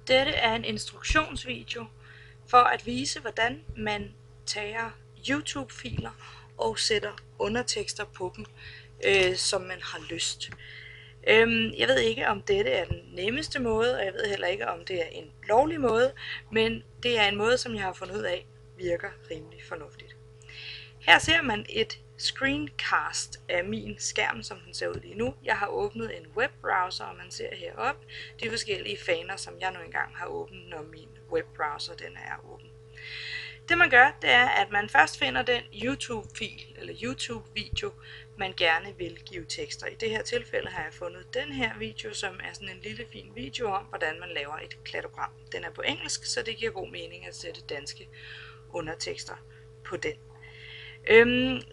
Dette er en instruktionsvideo for at vise, hvordan man tager YouTube-filer og sætter undertekster på dem, som man har lyst. Jeg ved ikke, om dette er den nemmeste måde, og jeg ved heller ikke, om det er en lovlig måde, men det er en måde, som jeg har fundet ud af, virker rimelig fornuftigt. Her ser man et screencast af min skærm, som den ser ud lige nu. Jeg har åbnet en webbrowser, og man ser heroppe de forskellige faner, som jeg nu engang har åbnet, når min webbrowser den er åben. Det man gør, det er, at man først finder den YouTube-fil eller YouTube-video, man gerne vil give tekster. I det her tilfælde har jeg fundet den her video, som er sådan en lille fin video om, hvordan man laver et kladogram. Den er på engelsk, så det giver god mening at sætte danske undertekster på den.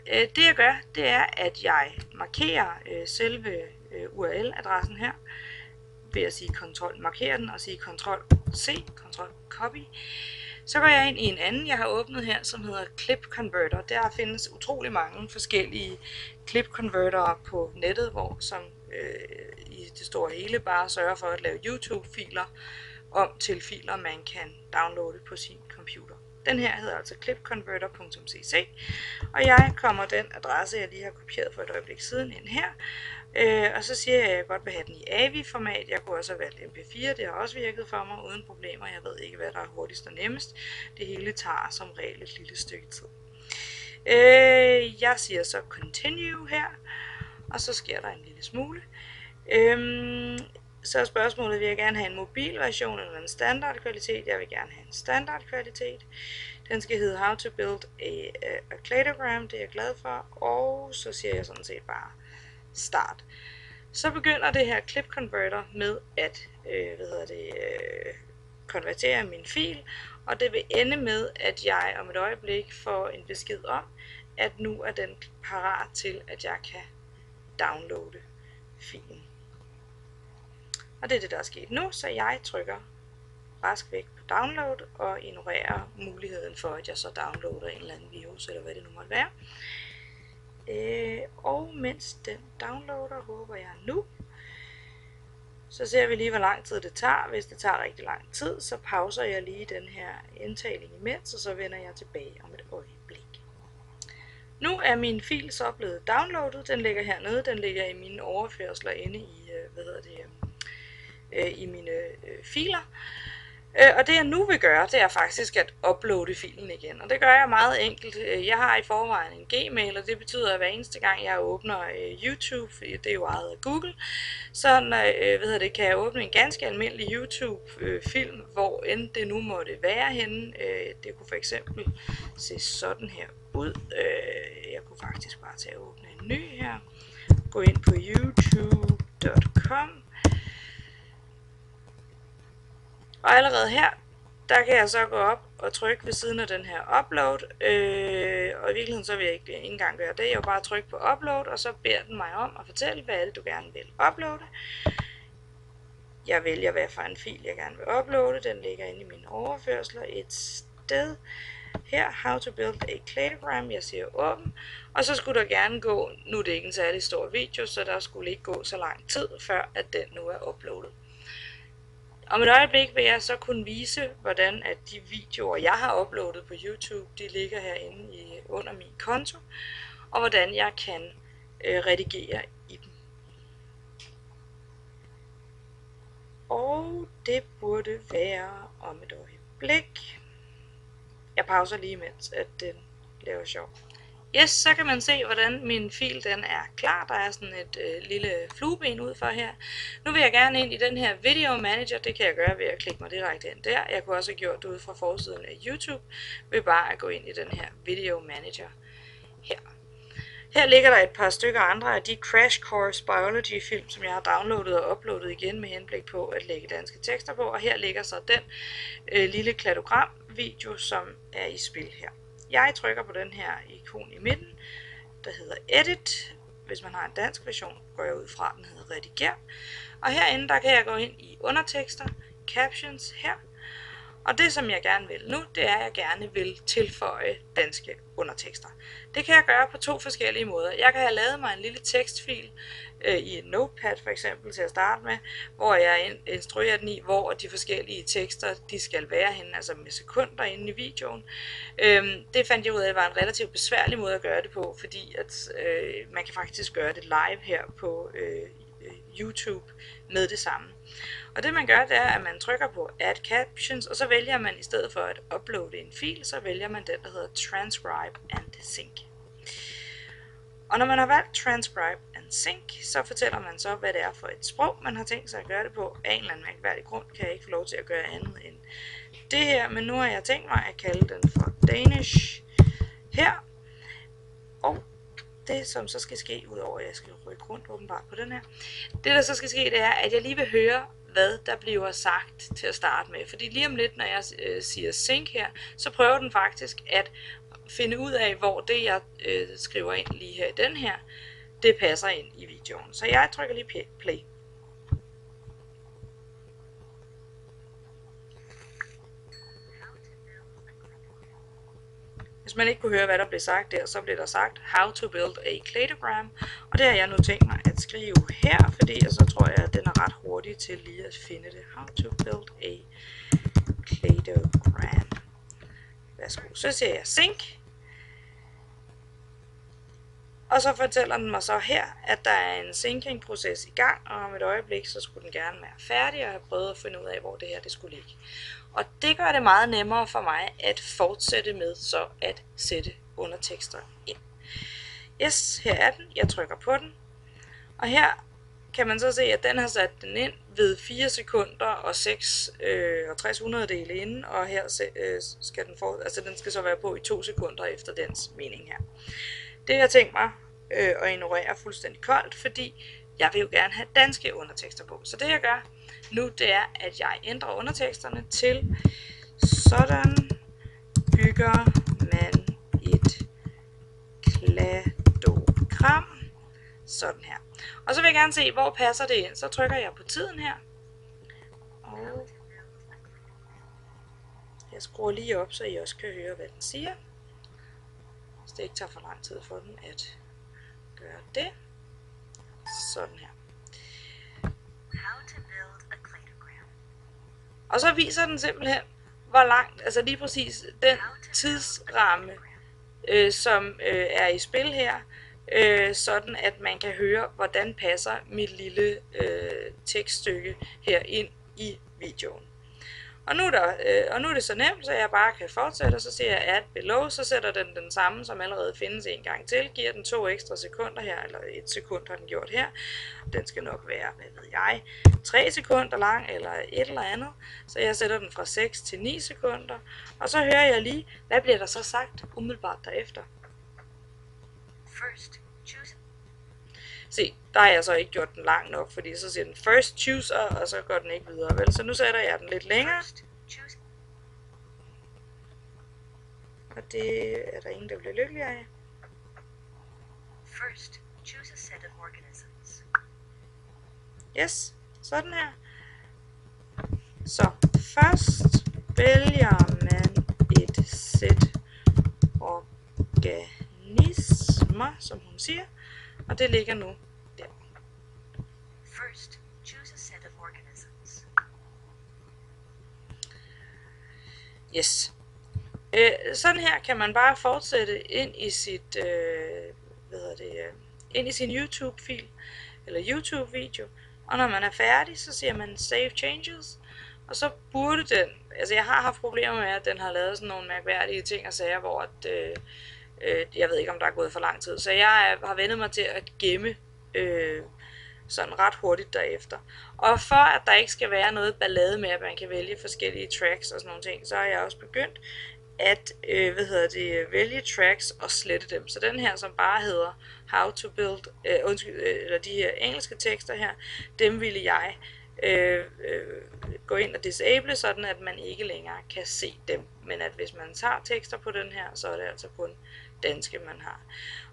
Det jeg gør, det er, at jeg markerer selve URL-adressen her ved at sige markere den og sige Ctrl-C, Ctrl-Copy. Så går jeg ind i en anden, jeg har åbnet her, som hedder Clip Converter. Der findes utrolig mange forskellige clip convertere på nettet, hvor som i det store hele bare sørger for at lave YouTube-filer om til filer, man kan downloade på sin computer. Den her hedder altså clipconverter.cc, og jeg kommer den adresse, jeg lige har kopieret for et øjeblik siden, ind her. Og så siger jeg, at jeg godt vil have den i AVI-format. Jeg kunne også have valgt MP4, det har også virket for mig uden problemer. Jeg ved ikke, hvad der er hurtigst og nemmest. Det hele tager som regel et lille stykke tid. Jeg siger så continue her, og så sker der en lille smule. Så er spørgsmålet, vil jeg gerne have en mobil version eller en standard kvalitet? Jeg vil gerne have en standard kvalitet. Den skal hedde How to Build a Cladogram, det er jeg glad for. Og så siger jeg sådan set bare start. Så begynder det her Clip Converter med at konvertere min fil, og det vil ende med, at jeg om et øjeblik får en besked om, at nu er den parat til, at jeg kan downloade filen. Og det er det, der er sket nu, så jeg trykker rask væk på download og ignorerer muligheden for, at jeg så downloader en eller anden virus, eller hvad det nu måtte være. Og mens den downloader, håber jeg nu, så ser vi lige, hvor lang tid det tager. Hvis det tager rigtig lang tid, så pauser jeg lige den her indtaling imens, og så vender jeg tilbage om et øjeblik. Nu er min fil så blevet downloadet. Den ligger hernede. Den ligger i mine overførsler inde i, i mine filer. Og det jeg nu vil gøre, det er faktisk at uploade filen igen. Og det gør jeg meget enkelt. Jeg har i forvejen en Gmail, og det betyder, at hver eneste gang jeg åbner YouTube, fordi det er jo ejet af Google, så kan jeg åbne en ganske almindelig YouTube-film, hvor end det nu måtte være henne. Det kunne for eksempel se sådan her ud. Jeg kunne faktisk bare tage og åbne en ny her. Gå ind på youtube.com. Og allerede her, der kan jeg så gå op og trykke ved siden af den her upload. Og i virkeligheden så vil jeg ikke engang gøre det. Jeg vil bare trykke på upload, og så beder den mig om at fortælle, hvad er det, du gerne vil uploade. Jeg vælger, hvad for en fil jeg gerne vil uploade. Den ligger inde i mine overførsler et sted. Her, How to Build a Cladogram. Jeg siger åben. Og så skulle der gerne gå, nu er det ikke en særlig stor video, så der skulle ikke gå så lang tid, før at den nu er uploadet. Om et øjeblik vil jeg så kunne vise, hvordan at de videoer, jeg har uploadet på YouTube, de ligger herinde under min konto, og hvordan jeg kan redigere i dem. Og det burde være om et øjeblik. Jeg pauser lige mens at den laver sjov. Yes, så kan man se, hvordan min fil den er klar. Der er sådan et lille flueben ud for her. Nu vil jeg gerne ind i den her Video Manager. Det kan jeg gøre ved at klikke mig direkte ind der. Jeg kunne også have gjort det ud fra forsiden af YouTube ved bare at gå ind i den her Video Manager her. Her ligger der et par stykker andre af de Crash Course Biology film, som jeg har downloadet og uploadet igen med henblik på at lægge danske tekster på. Og her ligger så den lille kladogram video, som er i spil her. Jeg trykker på den her ikon i midten, der hedder Edit. Hvis man har en dansk version, går jeg ud fra, den hedder Rediger. Og herinde, der kan jeg gå ind i undertekster, captions her. Og det som jeg gerne vil nu, det er at jeg gerne vil tilføje danske undertekster. Det kan jeg gøre på 2 forskellige måder. Jeg kan have lavet mig en lille tekstfil i en notepad for eksempel til at starte med, hvor jeg instruerer den i, hvor de forskellige tekster de skal være henne, altså med sekunder inde i videoen. Det fandt jeg ud af var en relativt besværlig måde at gøre det på, fordi at man kan faktisk gøre det live her på YouTube med det samme. Og det man gør, det er, at man trykker på Add Captions, og så vælger man i stedet for at uploade en fil, så vælger man den, der hedder Transcribe and Sync. Og når man har valgt Transcribe and Sync, så fortæller man så, hvad det er for et sprog, man har tænkt sig at gøre det på. Af en eller anden mærkværdig grund kan jeg ikke få lov til at gøre andet end det her, men nu har jeg tænkt mig at kalde den for Danish her. Og det som så skal ske, udover at jeg skal rykke rundt åbenbart på den her, det der så skal ske, det er, at jeg lige vil høre, hvad der bliver sagt til at starte med. Fordi lige om lidt, når jeg siger sync her, så prøver den faktisk at finde ud af, hvor det jeg skriver ind lige her i den her, det passer ind i videoen. Så jeg trykker lige play. Hvis man ikke kunne høre, hvad der blev sagt der, så blev der sagt how to build a cladogram. Og det har jeg nu tænkt mig at skrive her, fordi så tror jeg, at den er ret hurtig til lige at finde det. How to build a cladogram. Værsgo. Så siger jeg sync. Og så fortæller den mig så her, at der er en syncing-proces i gang, og om et øjeblik, så skulle den gerne være færdig, og jeg har prøvet at finde ud af, hvor det her det skulle ligge. Og det gør det meget nemmere for mig at fortsætte med så at sætte undertekster ind. Yes, her er den. Jeg trykker på den. Og her kan man så se, at den har sat den ind ved 4 sekunder og 60 hundrededele inden, og her skal den skal så være på i 2 sekunder efter dens mening her. Det har jeg tænkt mig at ignorere fuldstændig koldt, fordi jeg vil jo gerne have danske undertekster på. Så det jeg gør nu, det er, at jeg ændrer underteksterne til sådan bygger man et kladogram. Sådan her. Og så vil jeg gerne se, hvor passer det ind. Så trykker jeg på tiden her. Og jeg skruer lige op, så I også kan høre, hvad den siger. Så det ikke tager for lang tid for den at gøre det. Sådan her. Og så viser den simpelthen, hvor langt, altså lige præcis den tidsramme, som er i spil her, sådan at man kan høre, hvordan passer mit lille tekststykke her ind i videoen. Og nu er det så nemt, så jeg bare kan fortsætte, og så siger jeg add below, så sætter den samme, som allerede findes en gang til, giver den 2 ekstra sekunder her, eller 1 sekund har den gjort her. Den skal nok være, hvad ved jeg, 3 sekunder lang, eller et eller andet. Så jeg sætter den fra 6 til 9 sekunder, og så hører jeg lige, hvad bliver der så sagt umiddelbart derefter. First, choose. Se, der har jeg så ikke gjort den lang nok, fordi så siger den first chooser, og så går den ikke videre, vel? Så nu sætter jeg den lidt længere. Choose. Og det er der ingen, der bliver lykkelig af. First, choose a set of organisms. Yes, sådan her. Så først vælger man et sæt organismer, som hun siger, og det ligger nu der. First, choose a set of organisms. Yes. Sådan her kan man bare fortsætte ind i sit, ind i sin YouTube-fil, eller YouTube-video, og når man er færdig, så siger man Save Changes, og så burde den, altså jeg har haft problemer med, at den har lavet sådan nogle mærkværdige ting og sager, hvor at, jeg ved ikke, om der er gået for lang tid, så jeg har vendt mig til at gemme sådan ret hurtigt derefter. Og for at der ikke skal være noget ballade med, at man kan vælge forskellige tracks og sådan nogle ting, så har jeg også begyndt at vælge tracks og slette dem. Så den her, som bare hedder How to Build, eller de her engelske tekster her, dem ville jeg gå ind og disable, sådan at man ikke længere kan se dem. Men at hvis man tager tekster på den her, så er det altså kun danske, man har.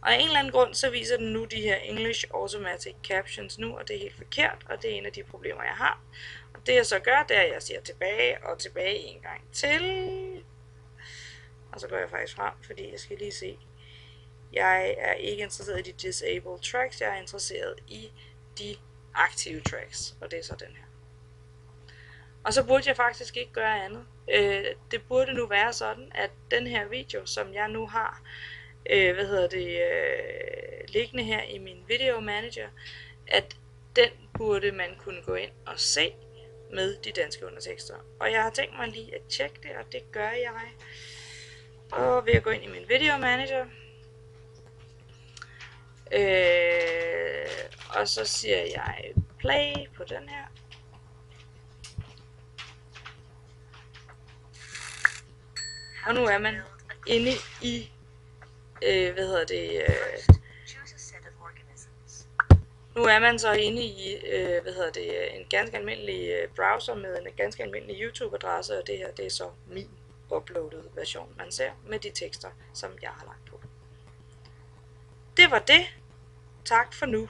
Og af en eller anden grund, så viser den nu de her English Automatic Captions nu, og det er helt forkert, og det er en af de problemer, jeg har. Og det jeg så gør, det er, at jeg siger tilbage og tilbage en gang til. Og så går jeg faktisk frem, fordi jeg skal lige se. Jeg er ikke interesseret i de disabled tracks, jeg er interesseret i de aktive tracks, og det er så den her. Og så burde jeg faktisk ikke gøre andet. Det burde nu være sådan, at den her video, som jeg nu har, liggende her i min video manager, at den burde man kunne gå ind og se med de danske undertekster. Og jeg har tænkt mig lige at tjekke det, og det gør jeg. Og ved at gå ind i min video manager. Og så siger jeg play på den her. Og nu er man inde i, nu er man så inde i, en ganske almindelig browser med en ganske almindelig YouTube-adresse, og det her, det er så min uploadede version, man ser med de tekster, som jeg har lagt på. Det var det. Tak for nu.